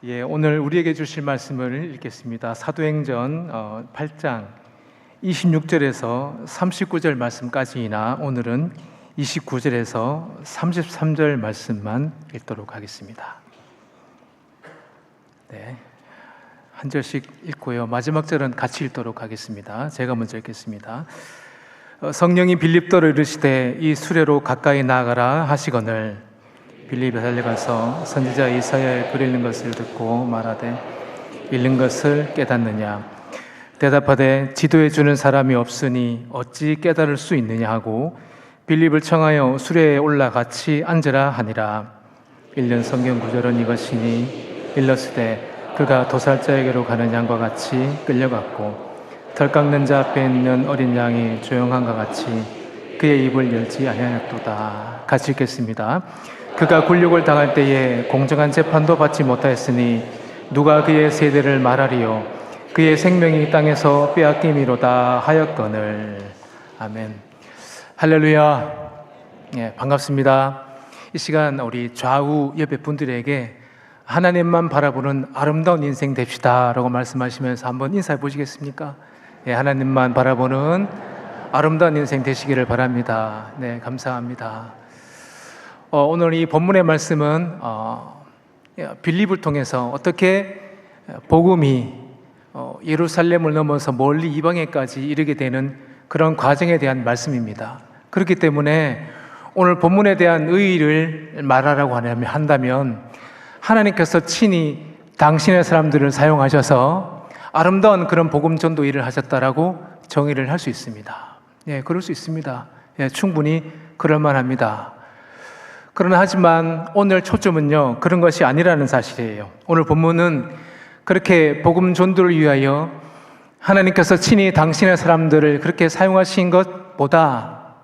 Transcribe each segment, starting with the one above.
오늘 우리에게 주실 말씀을 읽겠습니다. 사도행전 8장 26절에서 39절 말씀까지이나 오늘은 29절에서 33절 말씀만 읽도록 하겠습니다. 한 절씩 읽고요. 마지막 절은 같이 읽도록 하겠습니다. 제가 먼저 읽겠습니다. 성령이 빌립더를 이르시되 이 수레로 가까이 나아가라 하시거늘 빌립이 달려가서 선지자 이사야의 글 읽는 것을 듣고 말하되 읽는 것을 깨닫느냐 대답하되 지도해 주는 사람이 없으니 어찌 깨달을 수 있느냐 하고 빌립을 청하여 수레에 올라 같이 앉으라 하니라. 읽는 성경 구절은 이것이니 일러스되 그가 도살자에게로 가는 양과 같이 끌려갔고 덜 깎는 자 앞에 있는 어린 양이 조용한과 같이 그의 입을 열지 아니하였도다. 같이 읽겠습니다. 그가 굴욕을 당할 때에 공정한 재판도 받지 못하였으니 누가 그의 세대를 말하리요 그의 생명이 땅에서 빼앗김이로다 하였거늘. 아멘. 할렐루야. 반갑습니다. 이 시간 우리 좌우 옆에 분들에게 하나님만 바라보는 아름다운 인생 됩시다 라고 말씀하시면서 한번 인사해 보시겠습니까? 하나님만 바라보는 아름다운 인생 되시기를 바랍니다. 감사합니다. 오늘 이 본문의 말씀은 빌립을 통해서 어떻게 복음이 예루살렘을 넘어서 멀리 이방에까지 이르게 되는 그런 과정에 대한 말씀입니다. 그렇기 때문에 오늘 본문에 대한 의의를 말하라고 한다면 하나님께서 친히 당신의 사람들을 사용하셔서 아름다운 그런 복음 전도 일을 하셨다라고 정의를 할 수 있습니다. 그럴 수 있습니다. 충분히 그럴 만합니다. 그러나 하지만 오늘 초점은요 그런 것이 아니라는 사실이에요. 오늘 본문은 그렇게 복음 전도를 위하여 하나님께서 친히 당신의 사람들을 그렇게 사용하신 것보다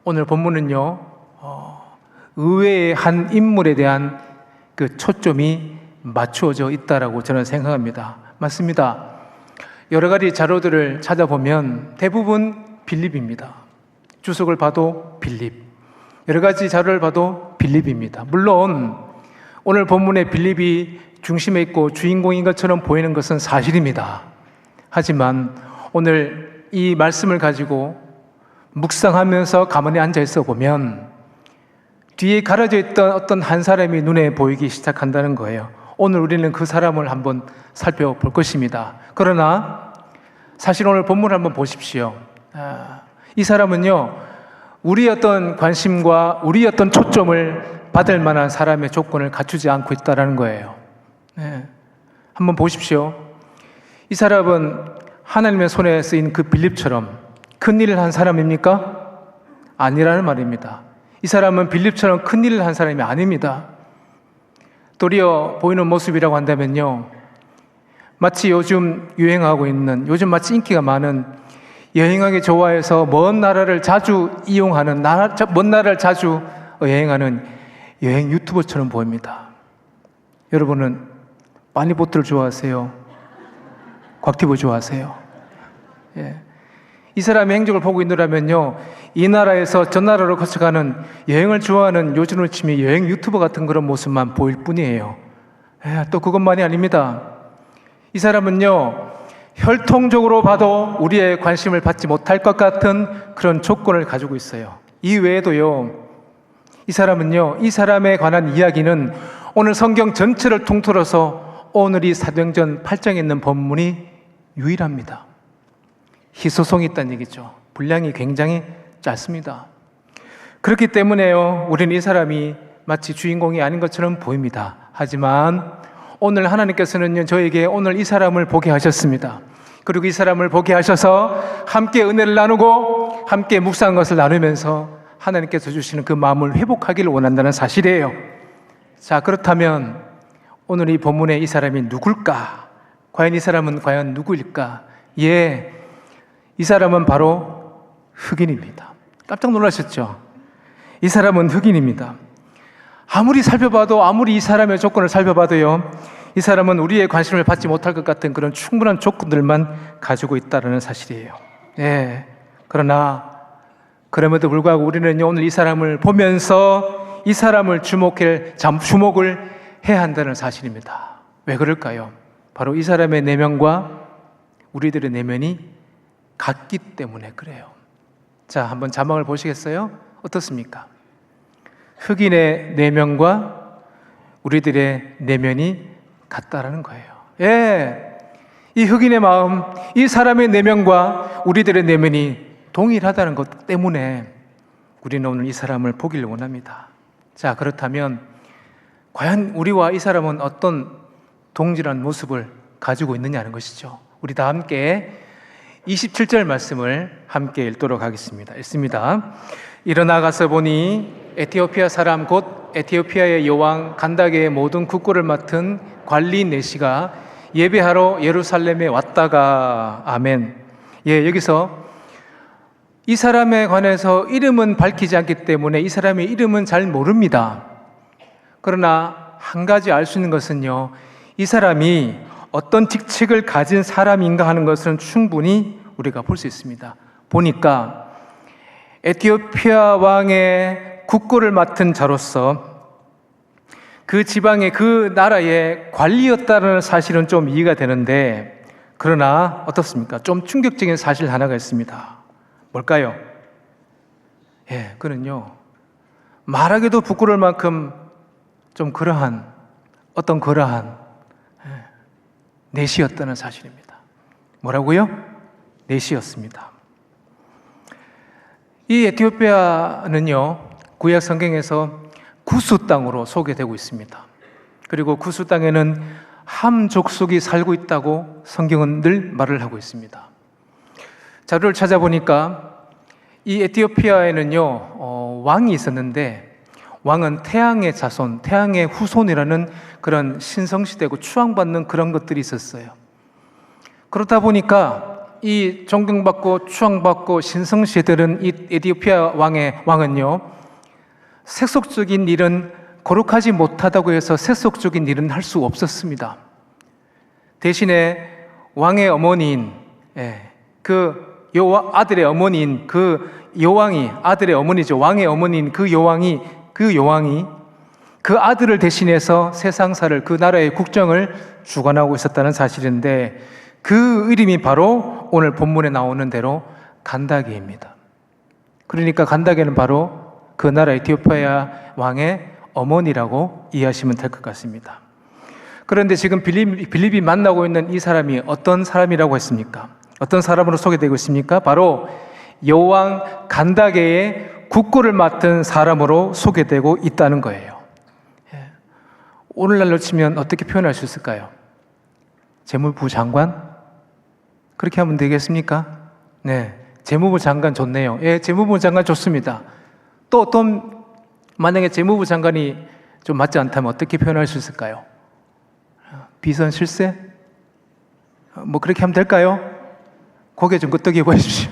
오늘 본문은요 의외의 한 인물에 대한 그 초점이 맞추어져 있다라고 저는 생각합니다. 맞습니다. 여러 가지 자료들을 찾아보면 대부분 빌립입니다. 주석을 봐도 빌립, 여러 가지 자료를 봐도 빌립입니다. 물론 오늘 본문에 빌립이 중심에 있고 주인공인 것처럼 보이는 것은 사실입니다. 하지만 오늘 이 말씀을 가지고 묵상하면서 가만히 앉아 있어 보면 뒤에 가려져 있던 어떤 한 사람이 눈에 보이기 시작한다는 거예요. 오늘 우리는 그 사람을 한번 살펴볼 것입니다. 그러나 사실 오늘 본문을 한번 보십시오. 이 사람은요 우리의 어떤 관심과 우리의 어떤 초점을 받을 만한 사람의 조건을 갖추지 않고 있다는 거예요. 한번 보십시오. 이 사람은 하나님의 손에 쓰인 그 빌립처럼 큰 일을 한 사람입니까? 아니라는 말입니다. 이 사람은 빌립처럼 큰 일을 한 사람이 아닙니다. 도리어 보이는 모습이라고 한다면요 마치 요즘 유행하고 있는, 요즘 마치 인기가 많은, 여행하기 좋아해서 먼 나라를 자주 이용하는, 먼 나라를 자주 여행하는 여행 유튜버처럼 보입니다. 여러분은 빠니보트를 좋아하세요? 곽튜브 좋아하세요? 이 사람의 행적을 보고 있노라면요 이 나라에서 저 나라로 거쳐가는 여행을 좋아하는 요즘을 치면 여행 유튜버 같은 그런 모습만 보일 뿐이에요. 또 그것만이 아닙니다. 이 사람은요 혈통적으로 봐도 우리의 관심을 받지 못할 것 같은 그런 조건을 가지고 있어요. 이 외에도요 이 사람은요 이 사람에 관한 이야기는 오늘 성경 전체를 통틀어서 오늘 이 사도행전 8장에 있는 본문이 유일합니다. 희소성이 있다는 얘기죠. 분량이 굉장히 짧습니다. 그렇기 때문에요 우리는 이 사람이 마치 주인공이 아닌 것처럼 보입니다. 하지만 오늘 하나님께서는요 저에게 오늘 이 사람을 보게 하셨습니다. 그리고 이 사람을 보게 하셔서 함께 은혜를 나누고 함께 묵상한 것을 나누면서 하나님께서 주시는 그 마음을 회복하기를 원한다는 사실이에요. 자, 그렇다면 오늘 이 본문에 이 사람이 누굴까? 과연 이 사람은 과연 누구일까? 이 사람은 바로 흑인입니다. 깜짝 놀라셨죠? 이 사람은 흑인입니다. 아무리 살펴봐도, 아무리 이 사람의 조건을 살펴봐도요 이 사람은 우리의 관심을 받지 못할 것 같은 그런 충분한 조건들만 가지고 있다는 사실이에요. 그러나 그럼에도 불구하고 우리는 오늘 이 사람을 보면서 이 사람을 주목을 해야 한다는 사실입니다. 왜 그럴까요? 바로 이 사람의 내면과 우리들의 내면이 같기 때문에 그래요. 자, 한번 자막을 보시겠어요? 어떻습니까? 흑인의 내면과 우리들의 내면이 같다라는 거예요. 예, 이 흑인의 마음, 이 사람의 내면과 우리들의 내면이 동일하다는 것 때문에 우리는 오늘 이 사람을 보기를 원합니다. 자, 그렇다면 과연 우리와 이 사람은 어떤 동질한 모습을 가지고 있느냐는 것이죠. 우리 다 함께 27절 말씀을 함께 읽도록 하겠습니다. 읽습니다. 일어나 가서 보니 에티오피아 사람 곧 에티오피아의 여왕 간다게의 모든 국고를 맡은 관리 내시가 예배하러 예루살렘에 왔다가. 아멘. 예, 여기서 이 사람에 관해서 이름은 밝히지 않기 때문에 이 사람의 이름은 잘 모릅니다. 그러나 한 가지 알 수 있는 것은요, 이 사람이 어떤 직책을 가진 사람인가 하는 것은 충분히 우리가 볼 수 있습니다. 보니까 에티오피아 왕의 국고를 맡은 자로서 그 지방의 그 나라의 관리였다는 사실은 좀 이해가 되는데, 그러나 어떻습니까? 좀 충격적인 사실 하나가 있습니다. 뭘까요? 예, 그는요, 말하기도 부끄러울 만큼 좀 그러한 내시였다는 사실입니다. 뭐라고요? 내시였습니다. 이 에티오피아는요, 구약 성경에서 구스 땅으로 소개되고 있습니다. 그리고 구스 땅에는 함 족속이 살고 있다고 성경은 늘 말을 하고 있습니다. 자료를 찾아보니까 이 에티오피아에는요, 왕이 있었는데 왕은 태양의 자손, 태양의 후손이라는 그런 신성시되고 추앙받는 그런 것들이 있었어요. 그렇다 보니까 이 존경받고 추앙받고 신성시되는 이 에티오피아 왕은요, 세속적인 일은 거룩하지 못하다고 해서 세속적인 일은 할 수 없었습니다. 대신에 왕의 어머니인 그 아들의 어머니인 그 여왕이, 아들의 어머니죠, 왕의 어머니인 그 여왕이 그 아들을 대신해서 세상사를, 그 나라의 국정을 주관하고 있었다는 사실인데, 그 이름이 바로 오늘 본문에 나오는 대로 간다게입니다. 그러니까 간다게는 바로 그 나라 에티오피아 왕의 어머니라고 이해하시면 될 것 같습니다. 그런데 지금 빌립이 만나고 있는 이 사람이 어떤 사람이라고 했습니까? 어떤 사람으로 소개되고 있습니까? 바로 여왕 간다게의 국고를 맡은 사람으로 소개되고 있다는 거예요. 오늘날로 치면 어떻게 표현할 수 있을까요? 재무부 장관? 그렇게 하면 되겠습니까? 네, 재무부 장관 좋네요. 예, 재무부 장관 좋습니다. 또 어떤, 만약에 재무부 장관이 좀 맞지 않다면 어떻게 표현할 수 있을까요? 비선 실세? 뭐 그렇게 하면 될까요? 고개 좀 끄덕여 보십시오.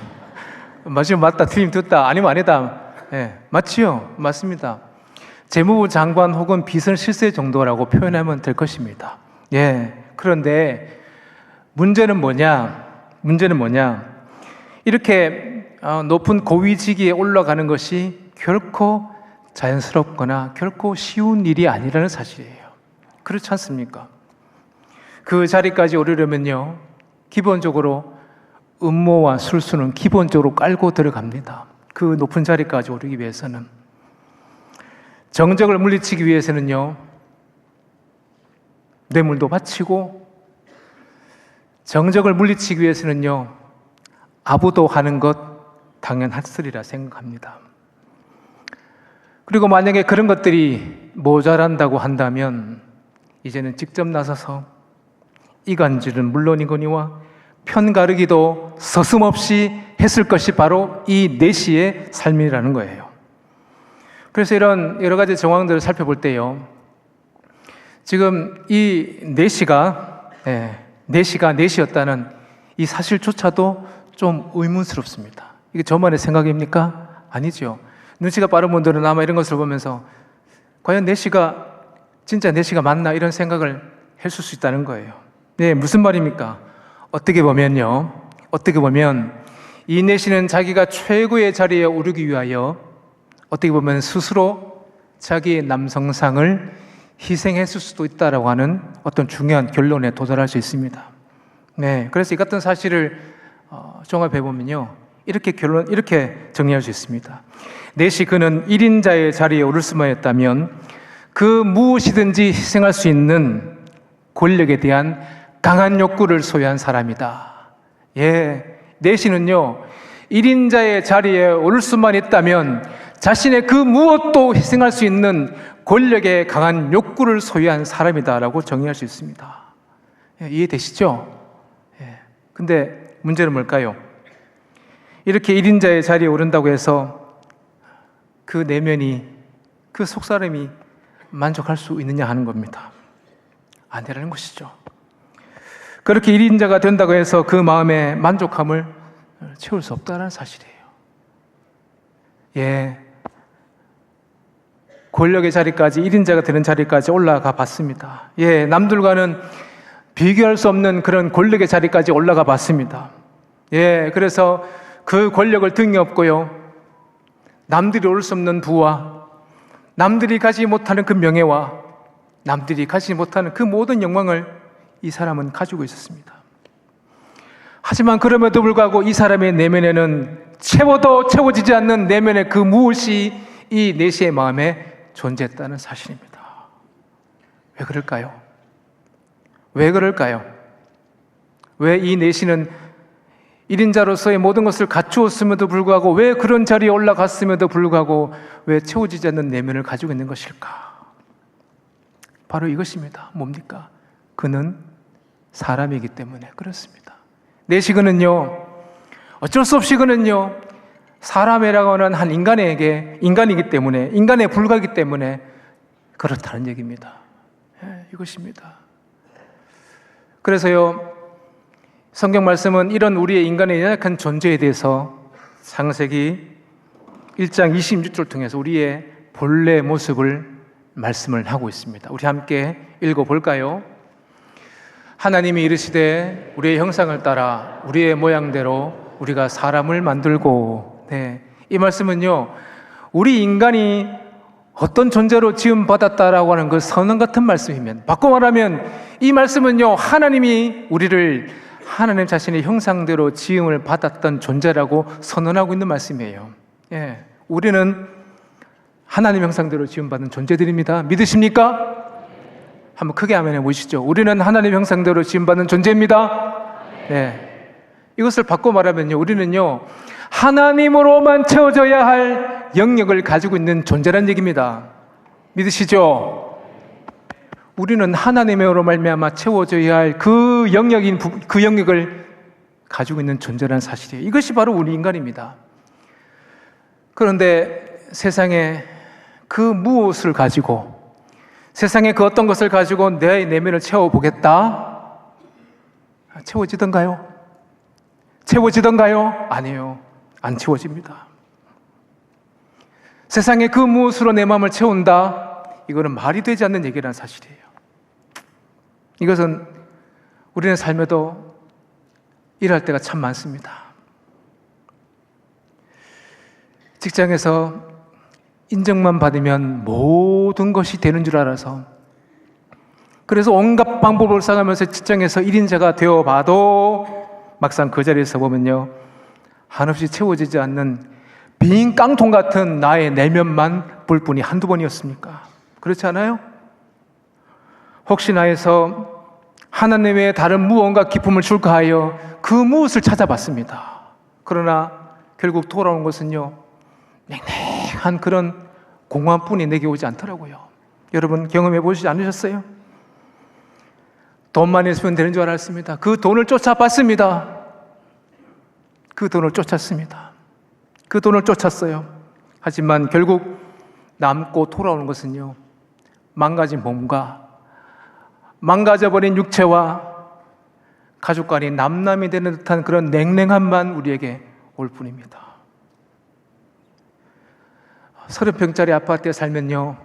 맞으면 맞다, 틀리면 듣다, 아니면 아니다. 예, 맞지요? 맞습니다. 재무부 장관 혹은 비선 실세 정도라고 표현하면 될 것입니다. 예, 그런데 문제는 뭐냐? 이렇게 높은 고위직에 올라가는 것이 결코 자연스럽거나 결코 쉬운 일이 아니라는 사실이에요. 그렇지 않습니까? 그 자리까지 오르려면요, 기본적으로 음모와 술수는 기본적으로 깔고 들어갑니다. 그 높은 자리까지 오르기 위해서는. 정적을 물리치기 위해서는요, 뇌물도 바치고, 정적을 물리치기 위해서는요, 아부도 하는 것 당연하으리라 생각합니다. 그리고 만약에 그런 것들이 모자란다고 한다면 이제는 직접 나서서 이간질은 물론이거니와 편가르기도 서슴없이 했을 것이 바로 이 내시의 삶이라는 거예요. 그래서 이런 여러 가지 정황들을 살펴볼 때요, 지금 이 내시가 내시였다는 이 사실조차도 좀 의문스럽습니다. 이게 저만의 생각입니까? 아니죠. 눈치가 빠른 분들은 아마 이런 것을 보면서 과연 내시가 진짜 내시가 맞나, 이런 생각을 했을 수 있다는 거예요. 네, 무슨 말입니까? 어떻게 보면 이 내시는 자기가 최고의 자리에 오르기 위하여 어떻게 보면 스스로 자기의 남성상을 희생했을 수도 있다라고 하는 어떤 중요한 결론에 도달할 수 있습니다. 네, 그래서 이 같은 사실을 종합해 보면요, 이렇게 정리할 수 있습니다. 넷이 그는 1인자의 자리에 오를 수만 했다면 그 무엇이든지 희생할 수 있는 권력에 대한 강한 욕구를 소유한 사람이다. 예, 넷이는요 1인자의 자리에 오를 수만 있다면 자신의 그 무엇도 희생할 수 있는 권력의 강한 욕구를 소유한 사람이다라고 정의할 수 있습니다. 예, 이해되시죠? 예. 근데 문제는 뭘까요? 이렇게 1인자의 자리에 오른다고 해서 그 내면이, 그 속사람이 만족할 수 있느냐 하는 겁니다. 안 되라는 것이죠. 그렇게 1인자가 된다고 해서 그 마음의 만족함을 채울 수 없다는 사실이에요. 예, 권력의 자리까지, 1인자가 되는 자리까지 올라가 봤습니다. 예, 남들과는 비교할 수 없는 그런 권력의 자리까지 올라가 봤습니다. 예, 그래서 그 권력을 등에 업고요, 남들이 올 수 없는 부와 남들이 가지 못하는 그 명예와 남들이 가지 못하는 그 모든 영광을 이 사람은 가지고 있었습니다. 하지만 그럼에도 불구하고 이 사람의 내면에는 채워도 채워지지 않는 내면의 그 무엇이 이 넷의 마음에 존재했다는 사실입니다. 왜 그럴까요? 왜 그럴까요? 왜 이 넷이는 1인자로서의 모든 것을 갖추었음에도 불구하고, 왜 그런 자리에 올라갔음에도 불구하고 왜 채워지지 않는 내면을 가지고 있는 것일까? 바로 이것입니다. 뭡니까? 그는 사람이기 때문에 그렇습니다. 넷이 그는요, 어쩔 수 없이 그는요, 사람이라고 하는 한 인간이기 때문에, 인간에 불과하기 때문에 그렇다는 얘기입니다. 예, 이것입니다. 그래서요, 성경 말씀은 이런 우리의 인간의 연약한 존재에 대해서 창세기 1장 26절 통해서 우리의 본래 모습을 말씀을 하고 있습니다. 우리 함께 읽어볼까요? 하나님이 이르시되 우리의 형상을 따라 우리의 모양대로 우리가 사람을 만들고. 네, 이 말씀은요, 우리 인간이 어떤 존재로 지음받았다라고 하는 그 선언 같은 말씀이면, 바꿔 말하면 이 말씀은요, 하나님이 우리를 하나님 자신의 형상대로 지음을 받았던 존재라고 선언하고 있는 말씀이에요. 예, 우리는 하나님 형상대로 지음받은 존재들입니다. 믿으십니까? 한번 크게 아멘 해보시죠. 우리는 하나님 형상대로 지음받은 존재입니다. 네, 이것을 바꿔 말하면요, 우리는요 하나님으로만 채워져야 할 영역을 가지고 있는 존재란 얘기입니다. 믿으시죠? 우리는 하나님으로 말미암아 채워져야 할 그 영역을 가지고 있는 존재라는 사실이에요. 이것이 바로 우리 인간입니다. 그런데 세상에 그 무엇을 가지고, 세상에 그 어떤 것을 가지고 내 내면을 채워보겠다? 채워지던가요? 채워지던가요? 아니에요. 안 채워집니다. 세상에 그 무엇으로 내 마음을 채운다? 이거는 말이 되지 않는 얘기라는 사실이에요. 이것은 우리는 삶에도 일할 때가 참 많습니다. 직장에서 인정만 받으면 모든 것이 되는 줄 알아서, 그래서 온갖 방법을 써가면서 직장에서 1인자가 되어봐도 막상 그 자리에서 보면요, 한없이 채워지지 않는 빈 깡통 같은 나의 내면만 볼 뿐이 한두 번이었습니까? 그렇지 않아요? 혹시나 해서 하나님 외에 다른 무언가 기쁨을 줄까 하여 그 무엇을 찾아봤습니다. 그러나 결국 돌아온 것은요, 냉랭한 그런 공허함뿐이 내게 오지 않더라고요. 여러분 경험해 보시지 않으셨어요? 돈만 있으면 되는 줄 알았습니다. 그 돈을 쫓아봤습니다. 그 돈을 쫓았습니다. 그 돈을 쫓았어요. 하지만 결국 남고 돌아오는 것은요, 망가진 몸과 망가져버린 육체와 가족 간이 남남이 되는 듯한 그런 냉랭함만 우리에게 올 뿐입니다. 30평짜리 아파트에 살면요,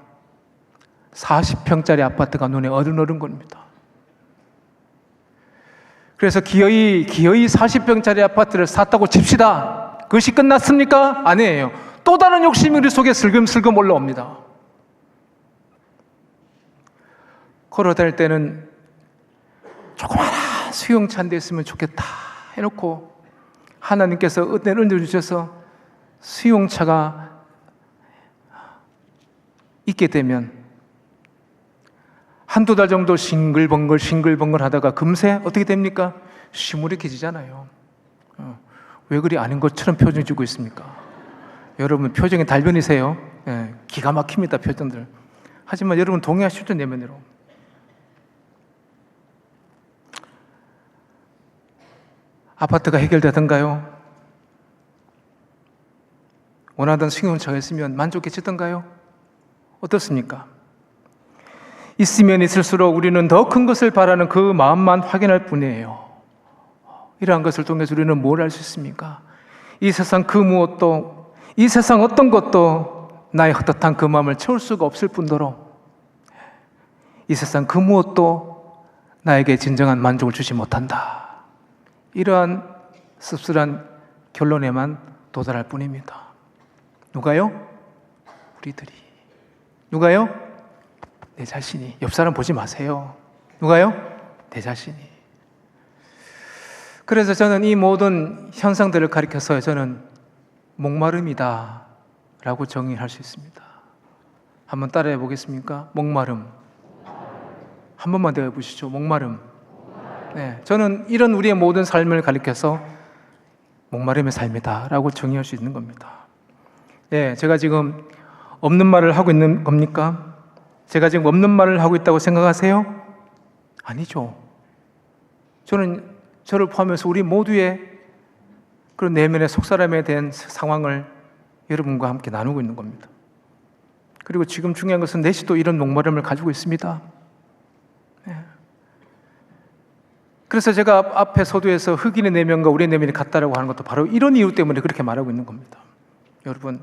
40평짜리 아파트가 눈에 어른어른 겁니다. 그래서 기어이 40평짜리 아파트를 샀다고 칩시다. 그것이 끝났습니까? 아니에요. 또 다른 욕심이 우리 속에 슬금슬금 올라옵니다. 걸어 다닐 때는 조그마한 수용차 한 대 있으면 좋겠다 해놓고 하나님께서 은혜를 주셔서 수용차가 있게 되면 한두 달 정도 싱글벙글 하다가 금세 어떻게 됩니까? 시무룩해지잖아요. 왜 그리 아닌 것처럼 표정 주고 있습니까? 여러분 표정에 달변이세요. 기가 막힙니다, 표정들. 하지만 여러분 동의하시죠, 내면으로. 아파트가 해결되던가요? 원하던 승용차가 있으면 만족해지던가요? 어떻습니까? 있으면 있을수록 우리는 더 큰 것을 바라는 그 마음만 확인할 뿐이에요. 이러한 것을 통해서 우리는 뭘 알 수 있습니까? 이 세상 그 무엇도, 이 세상 어떤 것도 나의 헛헛한 그 마음을 채울 수가 없을 뿐더러 이 세상 그 무엇도 나에게 진정한 만족을 주지 못한다. 이러한 씁쓸한 결론에만 도달할 뿐입니다. 누가요? 우리들이. 누가요? 내 자신이. 옆 사람 보지 마세요. 누가요? 내 자신이. 그래서 저는 이 모든 현상들을 가리켜서 저는 목마름이다 라고 정의할 수 있습니다. 한번 따라해 보겠습니까? 목마름. 한 번만 더 해보시죠. 목마름. 네, 저는 이런 우리의 모든 삶을 가리켜서 목마름의 삶이다 라고 정의할 수 있는 겁니다. 네, 제가 지금 없는 말을 하고 있는 겁니까? 제가 지금 없는 말을 하고 있다고 생각하세요? 아니죠. 저는 저를 포함해서 우리 모두의 그런 내면의 속사람에 대한 상황을 여러분과 함께 나누고 있는 겁니다. 그리고 지금 중요한 것은 내시도 이런 목마름을 가지고 있습니다. 네. 그래서 제가 앞에 서두에서 흑인의 내면과 우리의 내면이 같다라고 하는 것도 바로 이런 이유 때문에 그렇게 말하고 있는 겁니다. 여러분,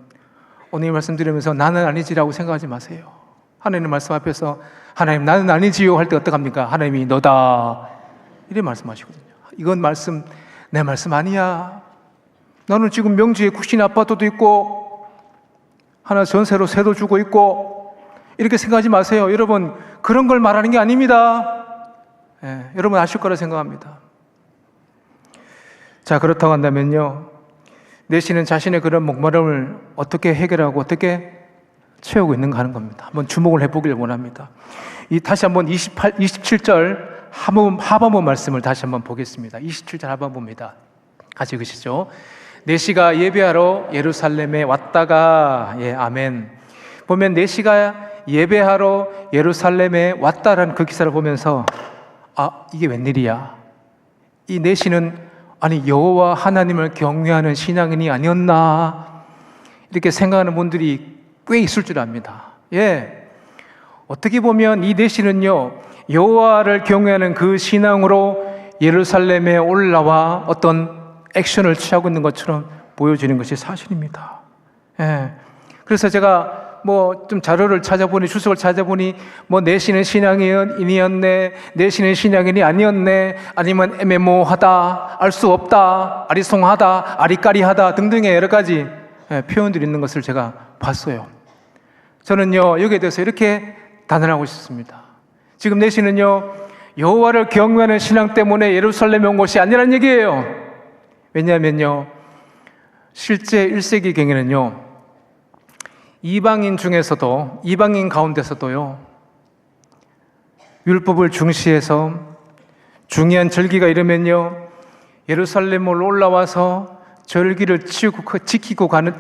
오늘 말씀드리면서 나는 아니지라고 생각하지 마세요. 하나님 말씀 앞에서 하나님 나는 아니지요 할 때 어떡합니까? 하나님이 너다 이렇게 말씀하시거든요. 이건 내 말씀 아니야. 나는 지금 명지에 구신 아파트도 있고 하나 전세로 세도 주고 있고 이렇게 생각하지 마세요. 여러분 그런 걸 말하는 게 아닙니다. 여러분 아실 거라 생각합니다. 자, 그렇다고 한다면요, 내시는 자신의 그런 목마름을 어떻게 해결하고 어떻게 채우고 있는가 하는 겁니다. 한번 주목을 해보길 원합니다. 다시 한번 27절 하반부 말씀을 다시 한번 보겠습니다. 27절 하반부입니다. 같이 읽으시죠. 내시가 예배하러 예루살렘에 왔다가, 아멘. 보면 내시가 예배하러 예루살렘에 왔다라는 그 기사를 보면서 이게 웬일이야? 이 내시는 여호와 하나님을 경외하는 신앙인이 아니었나? 이렇게 생각하는 분들이 꽤 있을 줄 압니다. 어떻게 보면 이 내시는요, 여호와를 경외하는 그 신앙으로 예루살렘에 올라와 어떤 액션을 취하고 있는 것처럼 보여지는 것이 사실입니다. 그래서 제가 좀 자료를 찾아보니, 주석을 찾아보니, 내시는 신앙인이었네, 내시는 신앙인이 아니었네, 아니면 애매모호하다, 알 수 없다, 아리송하다, 아리까리하다 등등의 여러 가지 표현들이 있는 것을 제가 봤어요. 저는요, 여기에 대해서 이렇게 단언하고 싶습니다. 지금 내시는요, 여호와를 경외하는 신앙 때문에 예루살렘에 온 것이 아니라는 얘기예요. 왜냐하면요, 실제 1세기경에는요, 이방인 중에서도, 이방인 가운데서도요, 율법을 중시해서 중요한 절기가 이르면요, 예루살렘으로 올라와서 절기를 지키고 가는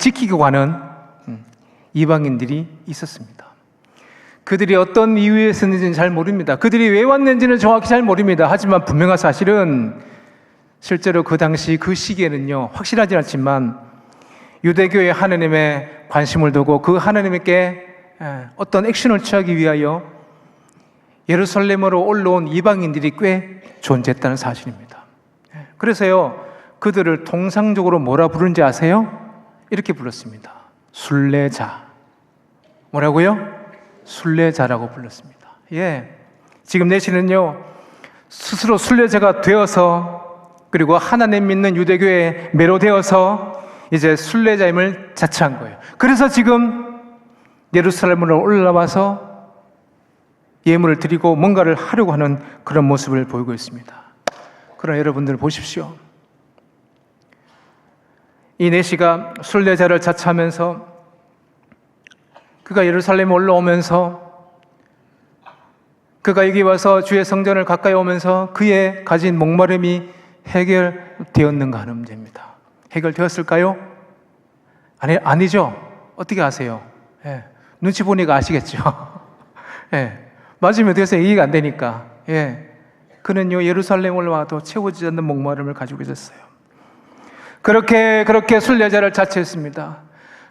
이방인들이 있었습니다. 그들이 어떤 이유에서는지는 잘 모릅니다. 그들이 왜 왔는지는 정확히 잘 모릅니다. 하지만 분명한 사실은 실제로 그 당시 그 시기에는요, 확실하지 않지만 유대교의 하나님에 관심을 두고 그 하나님께 어떤 액션을 취하기 위하여 예루살렘으로 올라온 이방인들이 꽤 존재했다는 사실입니다. 그래서요, 그들을 통상적으로 뭐라 부르는지 아세요? 이렇게 불렀습니다. 순례자. 뭐라고요? 순례자라고 불렀습니다. 지금 내시는요, 스스로 순례자가 되어서, 그리고 하나님 믿는 유대교에 매료되어서 이제 순례자임을 자처한 거예요. 그래서 지금 예루살렘으로 올라와서 예물을 드리고 뭔가를 하려고 하는 그런 모습을 보이고 있습니다. 그러나 여러분들 보십시오. 이 내시가 순례자를 자처하면서 그가 예루살렘에 올라오면서 그가 여기 와서 주의 성전을 가까이 오면서 그의 가진 목마름이 해결되었는가 하는 문제입니다. 해결되었을까요? 아니죠. 어떻게 아세요? 예, 눈치 보니까 아시겠죠. 예, 맞으면 돼서 이해가 안 되니까. 예, 그는요 예루살렘 올라와도 채워지지 않는 목마름을 가지고 있었어요. 그렇게 순례자를 자처했습니다.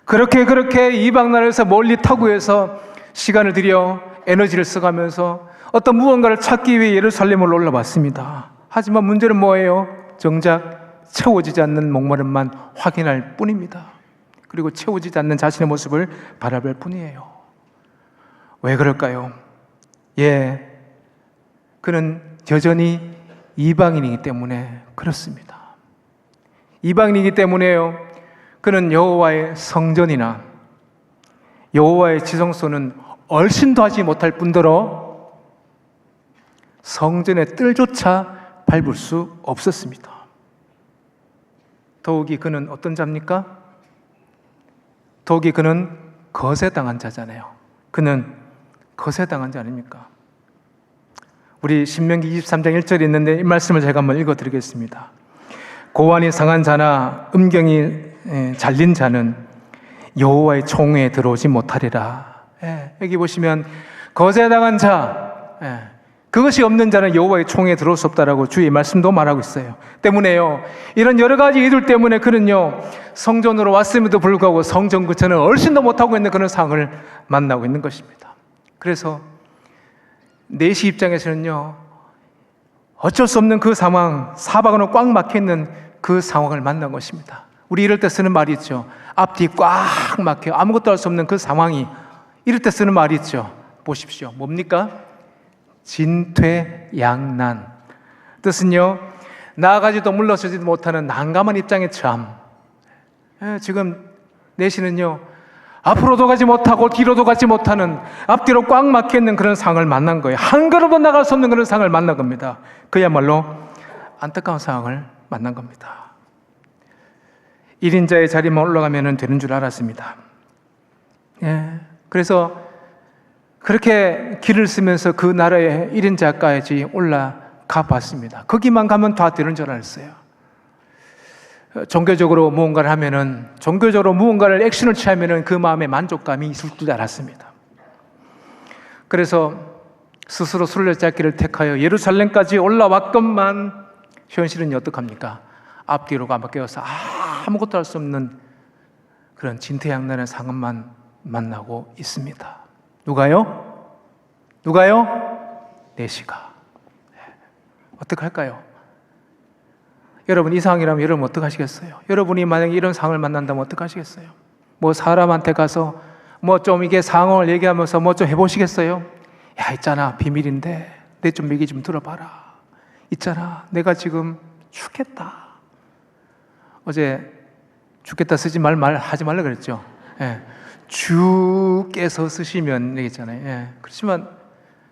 그렇게 이방 나라에서 멀리 타구해서 시간을 들여 에너지를 써가면서 어떤 무언가를 찾기 위해 예루살렘을 올라왔습니다. 하지만 문제는 뭐예요? 정작 채워지지 않는 목마름만 확인할 뿐입니다. 그리고 채워지지 않는 자신의 모습을 바라볼 뿐이에요. 왜 그럴까요? 예, 그는 여전히 이방인이기 때문에 그렇습니다. 이방인이기 때문에요. 그는 여호와의 성전이나 여호와의 지성소는 얼씬도 하지 못할 뿐더러 성전의 뜰조차 밟을 수 없었습니다. 더욱이 그는 어떤 자입니까? 더욱이 그는 거세당한 자잖아요. 그는 거세당한 자 아닙니까? 우리 신명기 23장 1절에 있는데 이 말씀을 제가 한번 읽어드리겠습니다. 고환이 상한 자나 음경이 잘린 자는 여호와의 총회에 들어오지 못하리라. 여기 보시면 거세당한 자, 그것이 없는 자는 여호와의 총회에 들어올 수 없다라고 주의 말씀도 말하고 있어요. 때문에요, 이런 여러 가지 이유들 때문에 그는요 성전으로 왔음에도 불구하고 성전 근처는 얼씬도 못하고 있는 그런 상황을 만나고 있는 것입니다. 그래서 내시 입장에서는요 어쩔 수 없는 그 상황, 사방으로 꽉 막혀있는 그 상황을 만난 것입니다. 우리 이럴 때 쓰는 말이 있죠. 앞뒤 꽉 막혀 아무것도 할 수 없는 그 상황이, 이럴 때 쓰는 말이 있죠. 보십시오. 뭡니까? 진퇴양난. 뜻은요, 나아가지도 물러서지도 못하는 난감한 입장에 처함. 지금 내시는요 앞으로도 가지 못하고 뒤로도 가지 못하는, 앞뒤로 꽉 막혀있는 그런 상황을 만난 거예요. 한 걸음도 나갈 수 없는 그런 상황을 만난 겁니다. 그야말로 안타까운 상황을 만난 겁니다. 1인자의 자리만 올라가면 되는 줄 알았습니다. 그래서 그렇게 길을 쓰면서 그 나라의 1인자까지 올라가 봤습니다. 거기만 가면 다 되는 줄 알았어요. 종교적으로 무언가를 하면은, 종교적으로 무언가를 액션을 취하면은 그 마음에 만족감이 있을 줄 알았습니다. 그래서 스스로 순례자길을 택하여 예루살렘까지 올라왔건만 현실은 어떡합니까? 앞뒤로가 막혀서 아무것도 할 수 없는 그런 진퇴양난의 상황만 만나고 있습니다. 누가요? 내시가. 어떡할까요? 여러분 이 상황이라면 여러분 어떡하시겠어요? 여러분이 만약에 이런 상황을 만난다면 어떡하시겠어요? 뭐 사람한테 가서 뭐 좀 이게 상황을 얘기하면서 뭐 좀 해보시겠어요? 야, 있잖아, 비밀인데 내 좀 얘기 좀 들어봐라. 있잖아, 내가 지금 죽겠다. 어제 죽겠다 쓰지 하지 말라 그랬죠. 주께서 쓰시면 얘기했잖아요. 그렇지만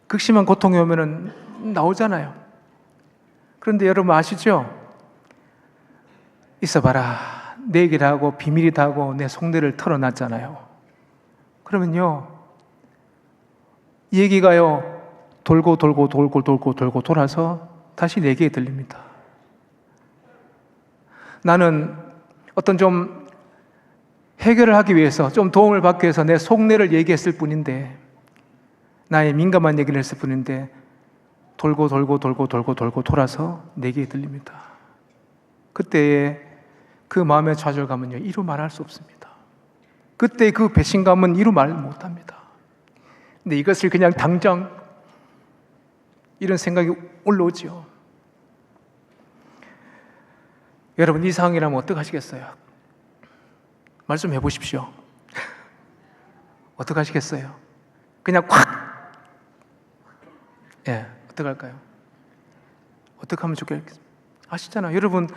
극심한 고통이 오면은 나오잖아요. 그런데 여러분 아시죠? 있어봐라, 내 얘기를 하고 비밀이다 하고 내 속내를 털어놨잖아요. 그러면요 이 얘기가요 돌고 돌아서 다시 내게 들립니다. 나는 어떤 좀 해결을 하기 위해서, 좀 도움을 받기 위해서 내 속내를 얘기했을 뿐인데, 나의 민감한 얘기를 했을 뿐인데 돌고 돌아서 내게 들립니다. 그때의 그 마음의 좌절감은요 이루 말할 수 없습니다. 그때 그 배신감은 이루 말 못합니다. 근데 이것을 그냥 당장 이런 생각이 올라오죠. 여러분 이 상황이라면 어떡하시겠어요? 말 좀 해보십시오. 어떡하시겠어요? 그냥 콱! 어떡할까요? 어떻게 하면 좋겠어요? 아시잖아요. 여러분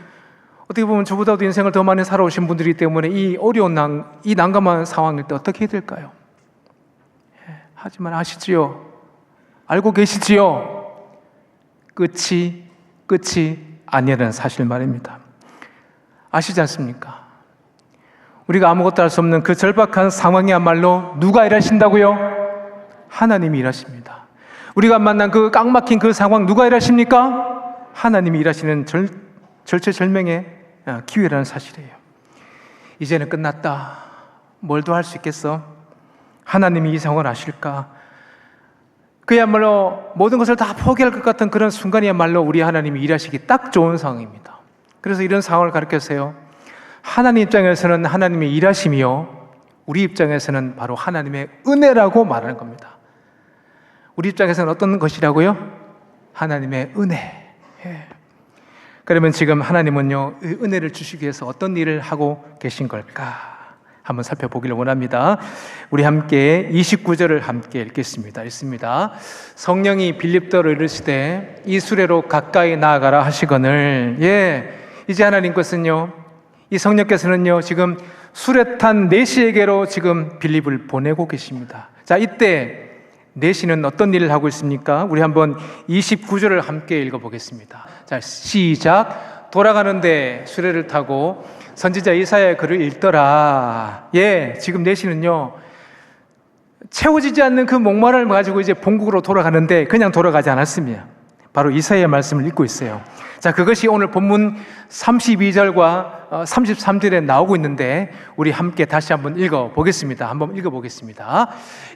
어떻게 보면 저보다도 인생을 더 많이 살아오신 분들이기 때문에 이 어려운 이 난감한 상황일 때 어떻게 해야 될까요? 하지만 아시지요? 알고 계시지요? 끝이 아니라는 사실 말입니다. 아시지 않습니까? 우리가 아무것도 할 수 없는 그 절박한 상황이야말로 누가 일하신다고요? 하나님이 일하십니다. 우리가 만난 그 깡막힌 그 상황 누가 일하십니까? 하나님이 일하시는 절체절명의 기회라는 사실이에요. 이제는 끝났다. 뭘 더 할 수 있겠어? 하나님이 이 상황을 아실까? 그야말로 모든 것을 다 포기할 것 같은 그런 순간이야말로 우리 하나님이 일하시기 딱 좋은 상황입니다. 그래서 이런 상황을 가르쳤어요. 하나님 입장에서는 하나님의 일하심이요, 우리 입장에서는 바로 하나님의 은혜라고 말하는 겁니다. 우리 입장에서는 어떤 것이라고요? 하나님의 은혜. 그러면 지금 하나님은요, 이 은혜를 주시기 위해서 어떤 일을 하고 계신 걸까? 한번 살펴보기를 원합니다. 우리 함께 29절을 함께 읽겠습니다. 읽습니다. 성령이 빌립더로 이르시되 이 수레로 가까이 나아가라 하시거늘. 이제 하나님께서는요, 이 성령께서는요, 지금 수레탄 내시에게로 지금 빌립을 보내고 계십니다. 자, 이때 내시는 어떤 일을 하고 있습니까? 우리 한번 29절을 함께 읽어보겠습니다. 자, 시작. 돌아가는데 수레를 타고 선지자 이사야의 글을 읽더라. 지금 내시는요, 채워지지 않는 그 목마름을 가지고 이제 본국으로 돌아가는데 그냥 돌아가지 않았습니다. 바로 이사야의 말씀을 읽고 있어요. 자, 그것이 오늘 본문 32절과 33절에 나오고 있는데 우리 함께 다시 한번 읽어보겠습니다. 한번 읽어보겠습니다.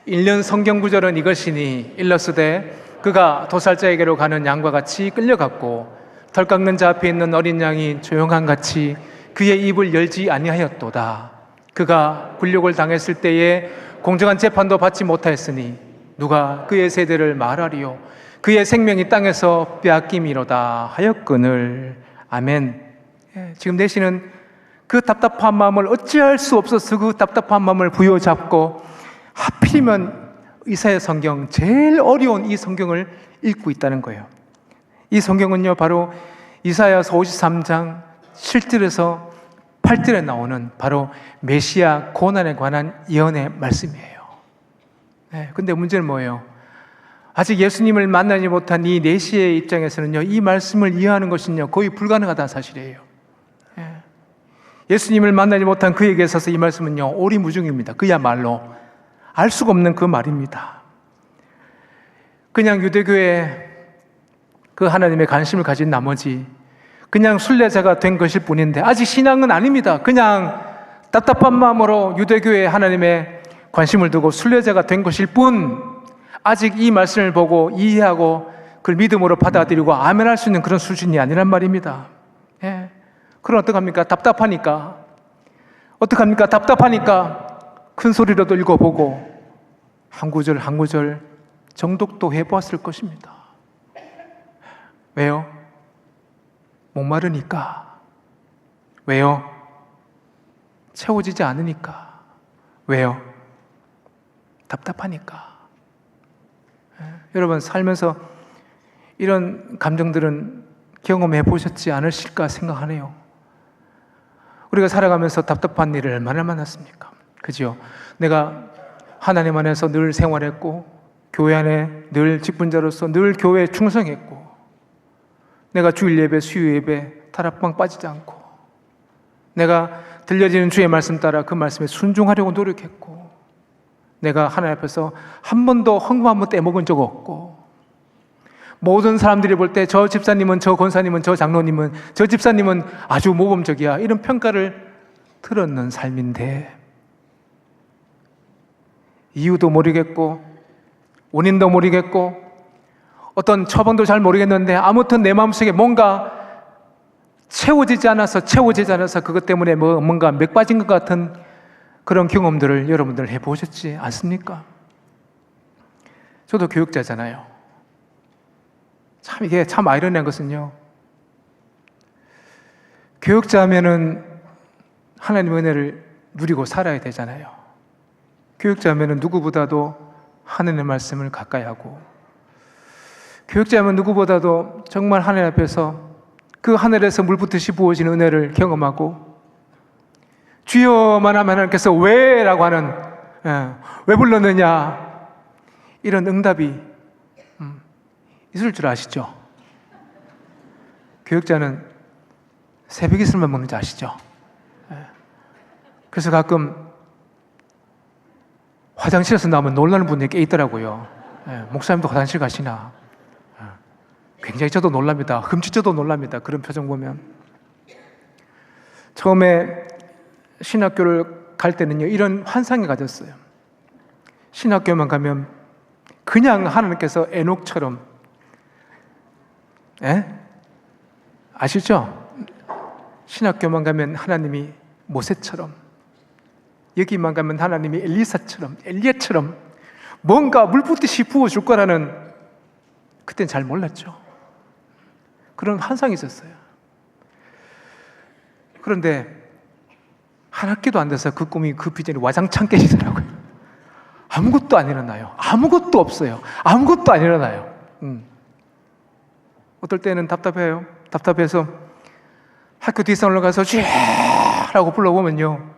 1년 성경 구절은 이것이니 일러스되 그가 도살자에게로 가는 양과 같이 끌려갔고 덜 깎는 자 앞에 있는 어린 양이 조용한 같이 그의 입을 열지 아니하였도다. 그가 굴욕을 당했을 때에 공정한 재판도 받지 못하였으니 누가 그의 세대를 말하리요. 그의 생명이 땅에서 빼앗김이로다 하였거늘. 아멘. 지금 내시는 그 답답한 마음을 어찌할 수 없어서 그 답답한 마음을 부여잡고 하필이면 이사야 성경, 제일 어려운 이 성경을 읽고 있다는 거예요. 이 성경은요, 바로 이사야서 53장 7절에서 8절에 나오는 바로 메시아 고난에 관한 예언의 말씀이에요. 근데 문제는 뭐예요? 아직 예수님을 만나지 못한 이 내시의 입장에서는요, 이 말씀을 이해하는 것은요, 거의 불가능하다는 사실이에요. 예수님을 만나지 못한 그에게 있어서 이 말씀은요, 오리무중입니다. 그야말로 알 수가 없는 그 말입니다. 그냥 유대교에 그 하나님의 관심을 가진 나머지 그냥 순례자가 된 것일 뿐인데 아직 신앙은 아닙니다. 그냥 답답한 마음으로 유대교에 하나님의 관심을 두고 순례자가 된 것일 뿐, 아직 이 말씀을 보고 이해하고 그걸 믿음으로 받아들이고 아멘할 수 있는 그런 수준이 아니란 말입니다. 그럼 어떡합니까? 답답하니까. 어떡합니까? 답답하니까 큰 소리로도 읽어보고 한 구절 한 구절 정독도 해보았을 것입니다. 왜요? 목마르니까. 왜요? 채워지지 않으니까. 왜요? 답답하니까. 여러분, 살면서 이런 감정들은 경험해 보셨지 않으실까 생각하네요. 우리가 살아가면서 답답한 일을 얼마나 만났습니까? 그죠? 내가 하나님 안에서 늘 생활했고, 교회 안에 늘 직분자로서 늘 교회에 충성했고, 내가 주일 예배, 수요 예배 타락방 빠지지 않고, 내가 들려지는 주의 말씀 따라 그 말씀에 순종하려고 노력했고, 내가 하나님 앞에서 한 번도 헌금 한 번 떼먹은 적 없고, 모든 사람들이 볼 때 저 집사님은, 저 권사님은, 저 장로님은, 저 집사님은 아주 모범적이야, 이런 평가를 들었는 삶인데 이유도 모르겠고 원인도 모르겠고 어떤 처방도 잘 모르겠는데 아무튼 내 마음속에 뭔가 채워지지 않아서 그것 때문에 뭔가 맥 빠진 것 같은 그런 경험들을 여러분들 해보셨지 않습니까? 저도 교육자잖아요. 참 이게 참 아이러니한 것은요, 교육자 하면은 하나님의 은혜를 누리고 살아야 되잖아요. 교육자 하면은 누구보다도 하나님의 말씀을 가까이 하고, 교육자 하면 누구보다도 정말 하나님 앞에서 그 하늘에서 물붓듯이 부어지는 은혜를 경험하고, 주여만 하면 하나님께서 왜? 라고 하는, 왜 불렀느냐, 이런 응답이 있을 줄 아시죠? 교육자는 새벽 이슬만 먹는지 아시죠? 그래서 가끔 화장실에서 나오면 놀라는 분들이 꽤 있더라고요. 목사님도 화장실 가시나? 굉장히 저도 놀랍니다. 흠칫저도 놀랍니다. 그런 표정 보면. 처음에 신학교를 갈 때는요, 이런 환상을 가졌어요. 신학교만 가면 그냥 하나님께서 에녹처럼, 아시죠? 신학교만 가면 하나님이 모세처럼, 여기만 가면 하나님이 엘리사처럼, 엘리야처럼 뭔가 물붓듯이 부어줄 거라는, 그땐 잘 몰랐죠. 그런 환상이 있었어요. 그런데 한 학기도 안 돼서 그 꿈이, 그 비전이 와장창 깨지더라고요. 아무것도 안 일어나요. 아무것도 없어요. 아무것도 안 일어나요. 어떨 때는 답답해요. 답답해서 학교 뒷산으로 가서 쥐라고 불러보면요,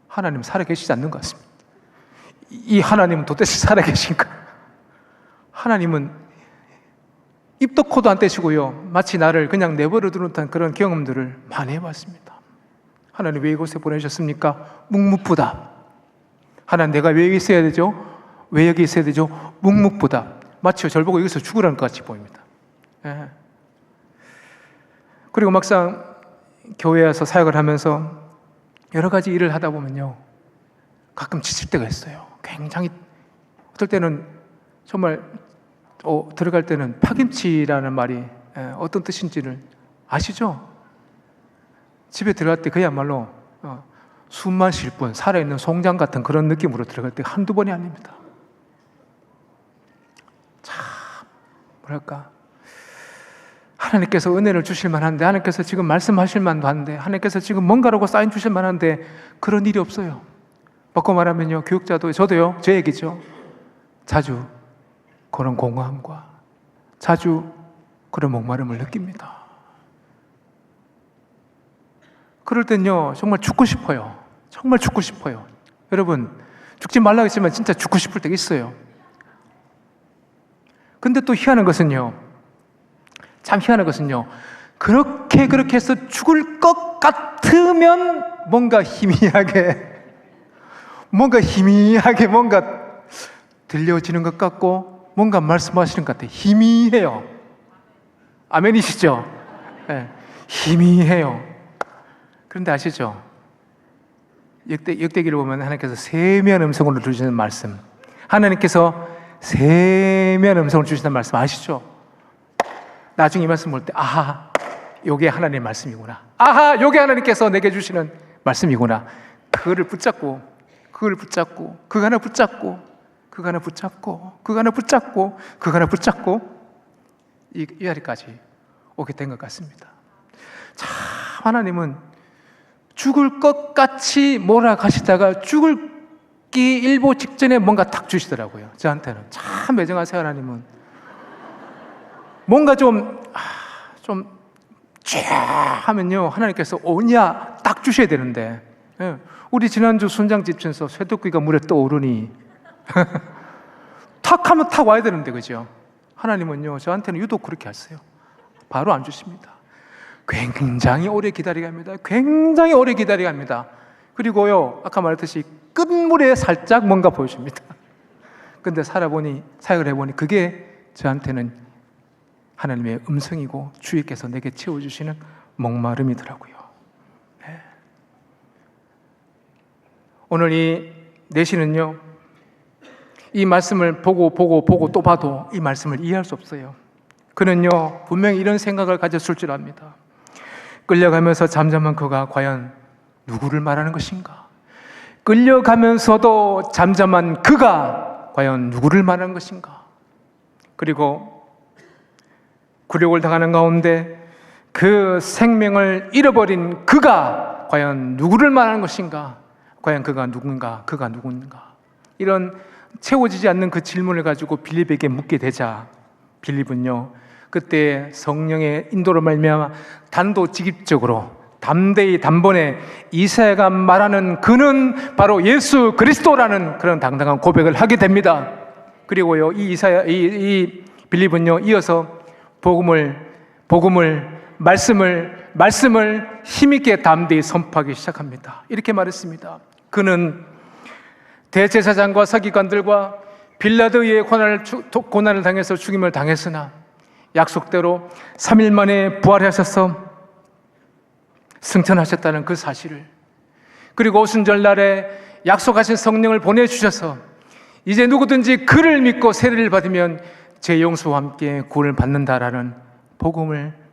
하나님 살아계시지 않는 것 같습니다. 이 하나님은 도대체 살아계신가? 하나님은 입도 코도 안 떼시고요, 마치 나를 그냥 내버려 두는 듯한 그런 경험들을 많이 해봤습니다. 하나님 왜 이곳에 보내셨습니까? 묵묵부답. 하나님 내가 왜 여기 있어야 되죠? 왜 여기 있어야 되죠? 묵묵부답. 마치 절 보고 여기서 죽으라는 것 같이 보입니다. 그리고 막상 교회에 와서 사역을 하면서 여러 가지 일을 하다 보면요, 가끔 지칠 때가 있어요. 굉장히, 어떨 때는 정말 들어갈 때는 파김치라는 말이 어떤 뜻인지를 아시죠? 집에 들어갈 때 그야말로 숨만 쉴 뿐, 살아있는 송장 같은 그런 느낌으로 들어갈 때 한두 번이 아닙니다. 참 뭐랄까, 하나님께서 은혜를 주실 만한데, 하나님께서 지금 말씀하실 만도 한데, 하나님께서 지금 뭔가라고 사인 주실 만한데 그런 일이 없어요. 바꿔 말하면요, 교육자도, 저도요, 제 얘기죠, 자주 그런 공허함과 자주 그런 목마름을 느낍니다. 그럴 땐요, 정말 죽고 싶어요. 정말 죽고 싶어요. 여러분, 죽지 말라고 했지만 진짜 죽고 싶을 때가 있어요. 근데 또 희한한 것은요, 참 희한한 것은요, 그렇게 해서 죽을 것 같으면 뭔가 희미하게 뭔가 들려지는 것 같고, 뭔가 말씀하시는 것 같아요. 희미해요. 아멘이시죠? 네, 희미해요. 그런데 아시죠? 역대기를 보면 하나님께서 세미한 음성으로 들으시는 말씀, 하나님께서 세미한 음성을 주신다는 말씀 아시죠? 나중에 이 말씀 볼 때, 아하, 요게 하나님의 말씀이구나. 아하, 요게 하나님께서 내게 주시는 말씀이구나. 그거를 붙잡고, 그거 하나 붙잡고 이 자리까지 오게 된 것 같습니다. 참, 하나님은 죽을 것 같이 몰아가시다가 죽기 일보 직전에 뭔가 탁 주시더라고요. 저한테는 참 매정하세요. 하나님은 뭔가 좀 하면요, 하나님께서 오냐 딱 주셔야 되는데, 우리 지난주 순장 집천서 쇠도끼가 물에 떠오르니 탁 하면 탁 와야 되는데, 그죠? 하나님은요, 저한테는 유독 그렇게 하세요. 바로 안 주십니다. 굉장히 오래 기다리게 합니다. 굉장히 오래 기다리게 합니다. 그리고요, 아까 말했듯이 끝물에 살짝 뭔가 보여줍니다. 근데 사역을 해보니 그게 저한테는 하나님의 음성이고 주님께서 내게 채워주시는 목마름이더라고요. 네. 오늘 이 내시는요, 이 말씀을 보고 또 봐도 이 말씀을 이해할 수 없어요. 그는요, 분명히 이런 생각을 가졌을 줄 압니다. 끌려가면서 잠잠한 그가 과연 누구를 말하는 것인가? 끌려가면서도 잠잠한 그가 과연 누구를 말하는 것인가? 그리고 굴욕을 당하는 가운데 그 생명을 잃어버린 그가 과연 누구를 말하는 것인가? 과연 그가 누군가? 이런 채워지지 않는 그 질문을 가지고 빌립에게 묻게 되자, 빌립은요, 그때 성령의 인도로 말미암아 단도직입적으로 담대히 단번에 이사야가 말하는 그는 바로 예수 그리스도라는 그런 당당한 고백을 하게 됩니다. 그리고요, 이 빌립은요, 이어서 말씀을 힘있게 담대히 선포하기 시작합니다. 이렇게 말했습니다. 그는 대제사장과 서기관들과 빌라도의 고난을 당해서 죽임을 당했으나 약속대로 3일 만에 부활하셔서 승천하셨다는 그 사실을, 그리고 오순절날에 약속하신 성령을 보내주셔서 이제 누구든지 그를 믿고 세례를 받으면 제 용서와 함께 구원을 받는다라는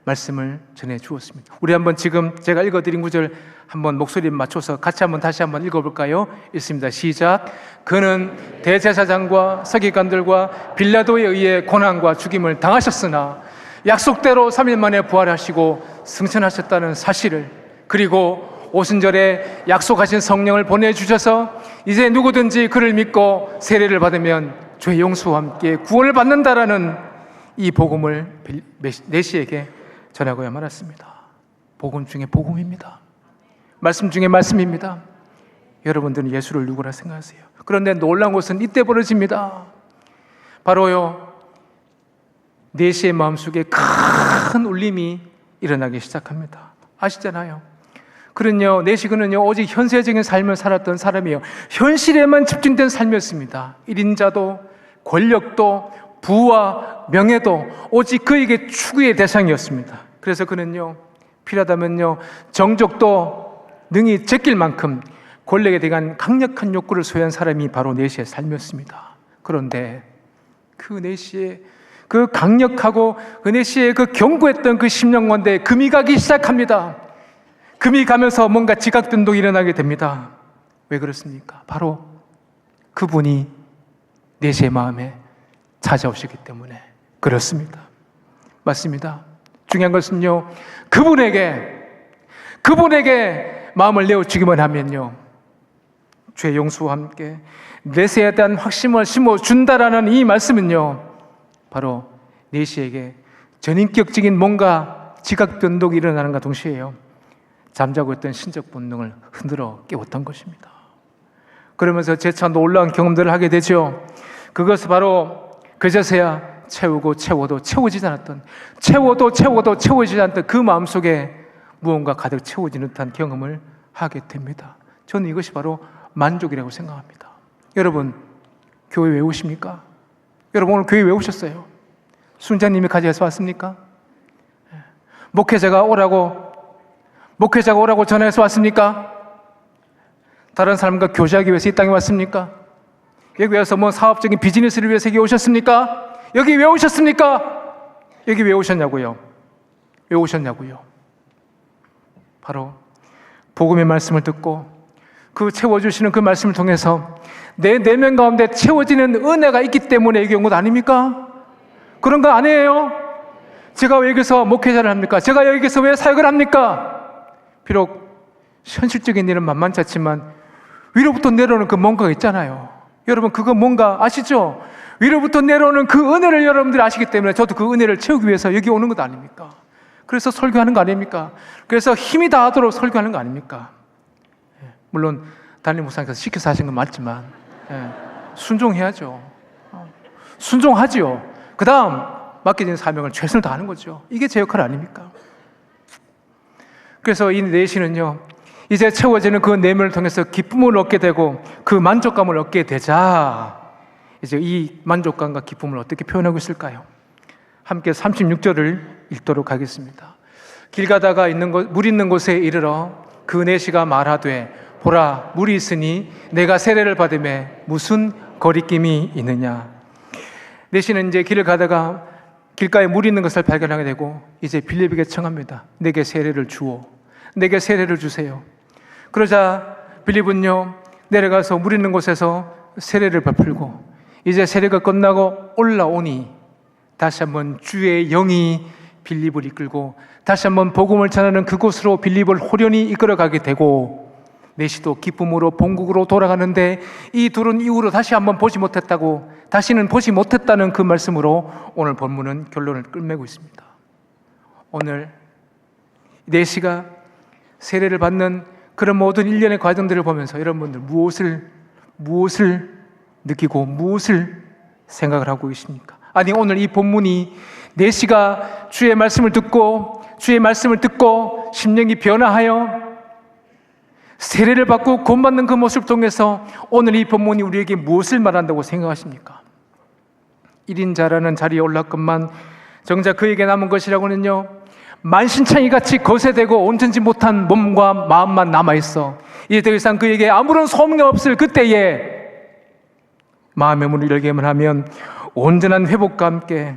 말씀을 전해 주었습니다. 우리 한번 지금 제가 읽어드린 구절 한번 목소리에 맞춰서 같이 다시 한번 읽어볼까요? 읽습니다. 시작. 그는 대제사장과 서기관들과 빌라도에 의해 고난과 죽임을 당하셨으나 약속대로 3일 만에 부활하시고 승천하셨다는 사실을, 그리고 오순절에 약속하신 성령을 보내주셔서 이제 누구든지 그를 믿고 세례를 받으면 죄 용서와 함께 구원을 받는다라는 이 복음을 내시에게 전하고야 말았습니다. 복음 중에 복음입니다. 말씀 중에 말씀입니다. 여러분들은 예수를 누구라 생각하세요? 그런데 놀라운 것은 이때 벌어집니다. 바로요, 내시의 마음속에 큰 울림이 일어나기 시작합니다. 아시잖아요. 그는요, 내시그는요, 오직 현세적인 삶을 살았던 사람이에요. 현실에만 집중된 삶이었습니다. 일인자도 권력도 부와 명예도 오직 그에게 추구의 대상이었습니다. 그래서 그는요, 필요하다면요, 정족도 능히 제낄 만큼 권력에 대한 강력한 욕구를 소유한 사람이 바로 내시의 삶이었습니다. 그런데 그 내시의 그 강력하고 그 내시의 그 견고했던 그 심령건대에 금이 가기 시작합니다. 금이 가면서 뭔가 지각변동이 일어나게 됩니다. 왜 그렇습니까? 바로 그분이 내시의 마음에 찾아오시기 때문에 그렇습니다. 맞습니다. 중요한 것은요, 그분에게 마음을 내어주기만 하면요, 죄 용서와 함께 내세에 대한 확신을 심어준다라는 이 말씀은요, 바로 내시에게 전인격적인 뭔가 지각변동이 일어나는 것과 동시에요, 잠자고 있던 신적 본능을 흔들어 깨웠던 것입니다. 그러면서 재차 놀라운 경험들을 하게 되죠. 그것은 바로 그제서야 채워도 채워지지 않았던, 채워지지 않던 그 마음속에 무언가 가득 채워지는 듯한 경험을 하게 됩니다. 저는 이것이 바로 만족이라고 생각합니다. 여러분, 교회 왜 오십니까? 여러분, 오늘 교회 왜 오셨어요? 순자님이 가져와서 왔습니까? 목회자가 오라고 전해서 왔습니까? 다른 사람과 교제하기 위해서 이 땅에 왔습니까? 여기 와서 뭐 사업적인 비즈니스를 위해서 여기 오셨습니까? 여기 왜 오셨습니까? 여기 왜 오셨냐고요? 왜 오셨냐고요? 바로 복음의 말씀을 듣고 그 채워주시는 그 말씀을 통해서 내 내면 가운데 채워지는 은혜가 있기 때문에 여기 온 것 아닙니까? 그런 거 아니에요? 제가 왜 여기서 목회자를 합니까? 제가 여기서 왜 사역을 합니까? 비록 현실적인 일은 만만치 않지만 위로부터 내려오는 그 뭔가가 있잖아요. 여러분, 그거 뭔가 아시죠? 위로부터 내려오는 그 은혜를 여러분들이 아시기 때문에 저도 그 은혜를 채우기 위해서 여기 오는 것 아닙니까? 그래서 설교하는 거 아닙니까? 그래서 힘이 다하도록 설교하는 거 아닙니까? 물론 담임 목사님께서 시켜서 하신 건 맞지만 순종해야죠. 순종하지요. 그 다음 맡겨진 사명을 최선을 다하는 거죠. 이게 제 역할 아닙니까? 그래서 이 내시는요, 이제 채워지는 그 내면을 통해서 기쁨을 얻게 되고 그 만족감을 얻게 되자 이제 이 만족감과 기쁨을 어떻게 표현하고 있을까요? 함께 36절을 읽도록 하겠습니다. 길 가다가 물 있는 곳에 이르러 그 내시가 말하되 보라, 물이 있으니 내가 세례를 받음에 무슨 거리낌이 있느냐. 내시는 이제 길을 가다가 길가에 물이 있는 것을 발견하게 되고 이제 빌립에게 청합니다. 내게 세례를 주오. 내게 세례를 주세요. 그러자 빌립은요, 내려가서 물 있는 곳에서 세례를 베풀고 이제 세례가 끝나고 올라오니 다시 한번 주의 영이 빌립을 이끌고 다시 한번 복음을 전하는 그곳으로 빌립을 호련히 이끌어가게 되고 내시도 기쁨으로 본국으로 돌아가는데 이 둘은 이후로 다시 한번 다시는 보지 못했다는 그 말씀으로 오늘 본문은 결론을 끝맺고 있습니다. 오늘 내시가 세례를 받는 그런 모든 일련의 과정들을 보면서 여러분들 무엇을 느끼고 무엇을 생각을 하고 계십니까? 아니, 오늘 이 본문이 내시가 주의 말씀을 듣고 심령이 변화하여 세례를 받고 구원받는 그 모습을 통해서 오늘 이 본문이 우리에게 무엇을 말한다고 생각하십니까? 1인 자라는 자리에 올랐건만 정작 그에게 남은 것이라고는요, 만신창이 같이 거세되고 온전지 못한 몸과 마음만 남아있어 이제 더 이상 그에게 아무런 소망이 없을 그때에 마음의 문을 열게만 하면 온전한 회복과 함께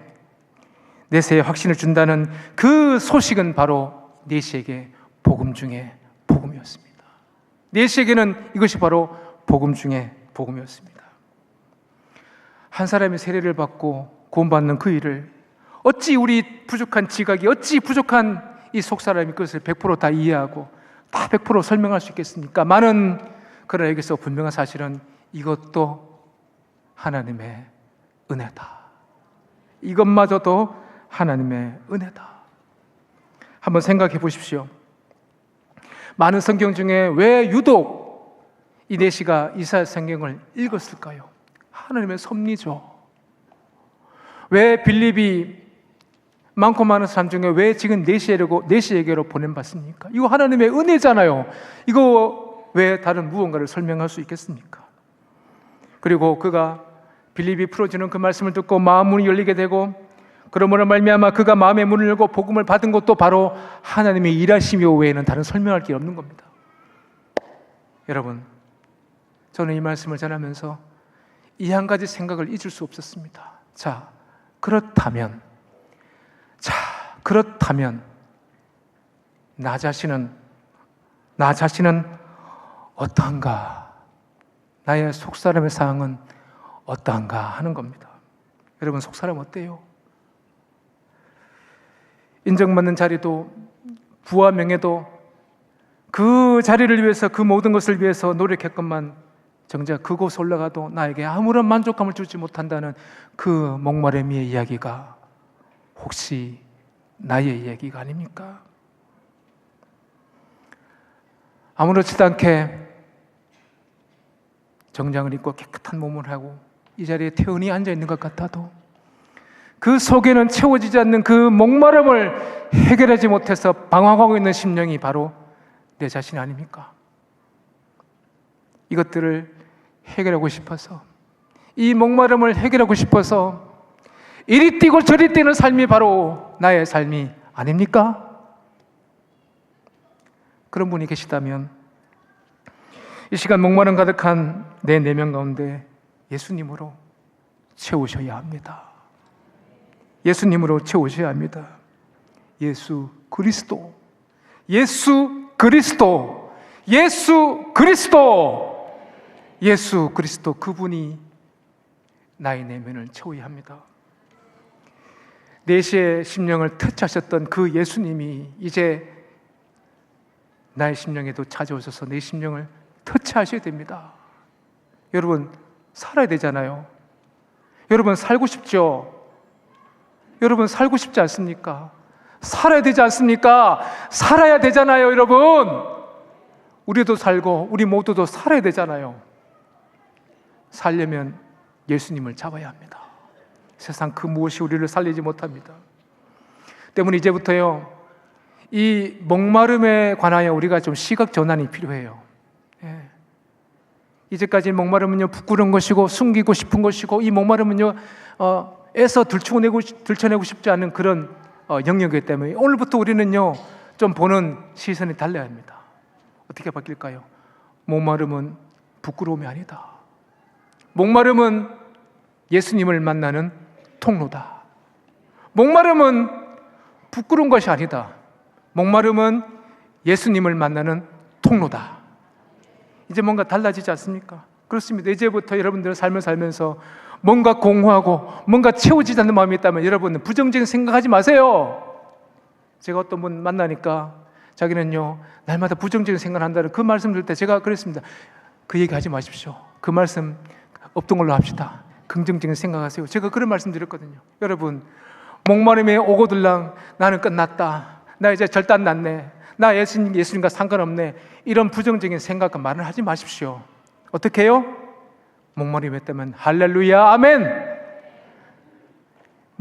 내세의 확신을 준다는 그 소식은 바로 내시에게 복음 중에 복음이었습니다. 내시에게는 이것이 바로 복음 중에 복음이었습니다. 한 사람이 세례를 받고 구원받는 그 일을 어찌 우리 부족한 지각이, 어찌 부족한 이 속사람이 그것을 100% 다 이해하고 다 100% 설명할 수 있겠습니까? 많은, 그러나 여기서 분명한 사실은 이것도 하나님의 은혜다. 이것마저도 하나님의 은혜다. 한번 생각해 보십시오. 많은 성경 중에 왜 유독 이 내시가 이사야 성경을 읽었을까요? 하나님의 섭리죠. 왜 빌립이 많고 많은 사람 중에 왜 지금 내시에게로 보낸받습니까? 이거 하나님의 은혜잖아요. 이거 왜 다른 무언가를 설명할 수 있겠습니까? 그리고 그가 빌립이 풀어주는 그 말씀을 듣고 마음 문이 열리게 되고, 그러므로 말미암아 그가 마음의 문을 열고 복음을 받은 것도 바로 하나님의 일하심이 외에는 다른 설명할 게 없는 겁니다. 여러분, 저는 이 말씀을 전하면서 이 한 가지 생각을 잊을 수 없었습니다. 그렇다면 나 자신은 어떠한가? 나의 속사람의 상황은 어떠한가 하는 겁니다. 여러분, 속사람 어때요? 인정받는 자리도, 부와 명예도, 그 자리를 위해서, 그 모든 것을 위해서 노력했건만 정작 그곳 올라가도 나에게 아무런 만족감을 주지 못한다는 그 목마름의 이야기가 혹시 나의 이야기가 아닙니까? 아무렇지도 않게 정장을 입고 깨끗한 몸을 하고 이 자리에 태연히 앉아있는 것 같아도 그 속에는 채워지지 않는 그 목마름을 해결하지 못해서 방황하고 있는 심령이 바로 내 자신 아닙니까? 이것들을 해결하고 싶어서, 이 목마름을 해결하고 싶어서 이리 뛰고 저리 뛰는 삶이 바로 나의 삶이 아닙니까? 그런 분이 계시다면 이 시간 목마름 가득한 내 내면 가운데 예수님으로 채우셔야 합니다. 예수님으로 채우셔야 합니다. 예수 그리스도, 예수 그리스도, 예수 그리스도, 예수 그리스도, 그분이 나의 내면을 채워야 합니다. 내시의 심령을 터치하셨던 그 예수님이 이제 나의 심령에도 찾아오셔서 내 심령을 터치하셔야 됩니다. 여러분, 살아야 되잖아요. 여러분, 살고 싶죠? 여러분, 살고 싶지 않습니까? 살아야 되지 않습니까? 살아야 되잖아요, 여러분. 우리도 살고 우리 모두도 살아야 되잖아요. 살려면 예수님을 잡아야 합니다. 세상 그 무엇이 우리를 살리지 못합니다. 때문에 이제부터요, 이 목마름에 관하여 우리가 좀 시각 전환이 필요해요. 이제까지 목마름은요, 부끄러운 것이고 숨기고 싶은 것이고, 이 목마름은요, 애써 들춰내고 싶지 않은 그런 영역이기 때문에 오늘부터 우리는요, 좀 보는 시선이 달라야 합니다. 어떻게 바뀔까요? 목마름은 부끄러움이 아니다. 목마름은 예수님을 만나는 통로다. 목마름은 부끄러운 것이 아니다. 목마름은 예수님을 만나는 통로다. 이제 뭔가 달라지지 않습니까? 그렇습니다. 이제부터 여러분들은 삶을 살면서 뭔가 공허하고 뭔가 채워지지 않는 마음이 있다면 여러분은 부정적인 생각하지 마세요. 제가 어떤 분 만나니까 자기는요, 날마다 부정적인 생각을 한다는 그 말씀 들을 때 제가 그랬습니다. 그 얘기 하지 마십시오. 그 말씀 없던 걸로 합시다. 긍정적인 생각하세요. 제가 그런 말씀 드렸거든요. 여러분, 목마름에 오고들랑 나는 끝났다, 나 이제 절단 났네, 나 예수님과 상관없네, 이런 부정적인 생각과 말을 하지 마십시오. 어떻게 해요? 목마름이 있다면 할렐루야, 아멘.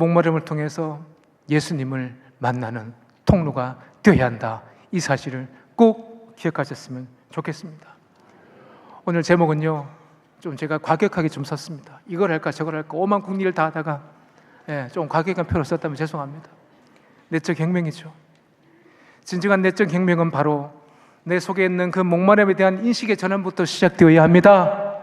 목마름을 통해서 예수님을 만나는 통로가 되어야 한다. 이 사실을 꼭 기억하셨으면 좋겠습니다. 오늘 제목은요, 좀 제가 과격하게 좀 썼습니다. 이걸 할까 저걸 할까 오만 국리를 다 하다가 좀 과격한 표를 썼다면 죄송합니다. 내적 혁명이죠. 진정한 내적 혁명은 바로 내 속에 있는 그 목마름에 대한 인식의 전환부터 시작되어야 합니다.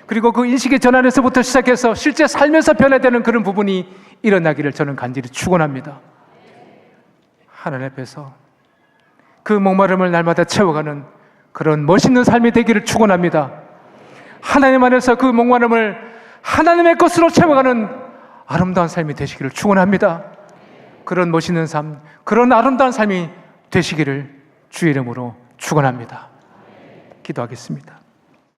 그리고 그 인식의 전환에서부터 시작해서 실제 삶에서 변화되는 그런 부분이 일어나기를 저는 간절히 축원합니다. 하나님 앞에서 그 목마름을 날마다 채워가는 그런 멋있는 삶이 되기를 축원합니다. 하나님 안에서 그 목마름을 하나님의 것으로 채워가는 아름다운 삶이 되시기를 축원합니다. 그런 멋있는 삶, 그런 아름다운 삶이 되시기를 주의 이름으로 축원합니다. 기도하겠습니다.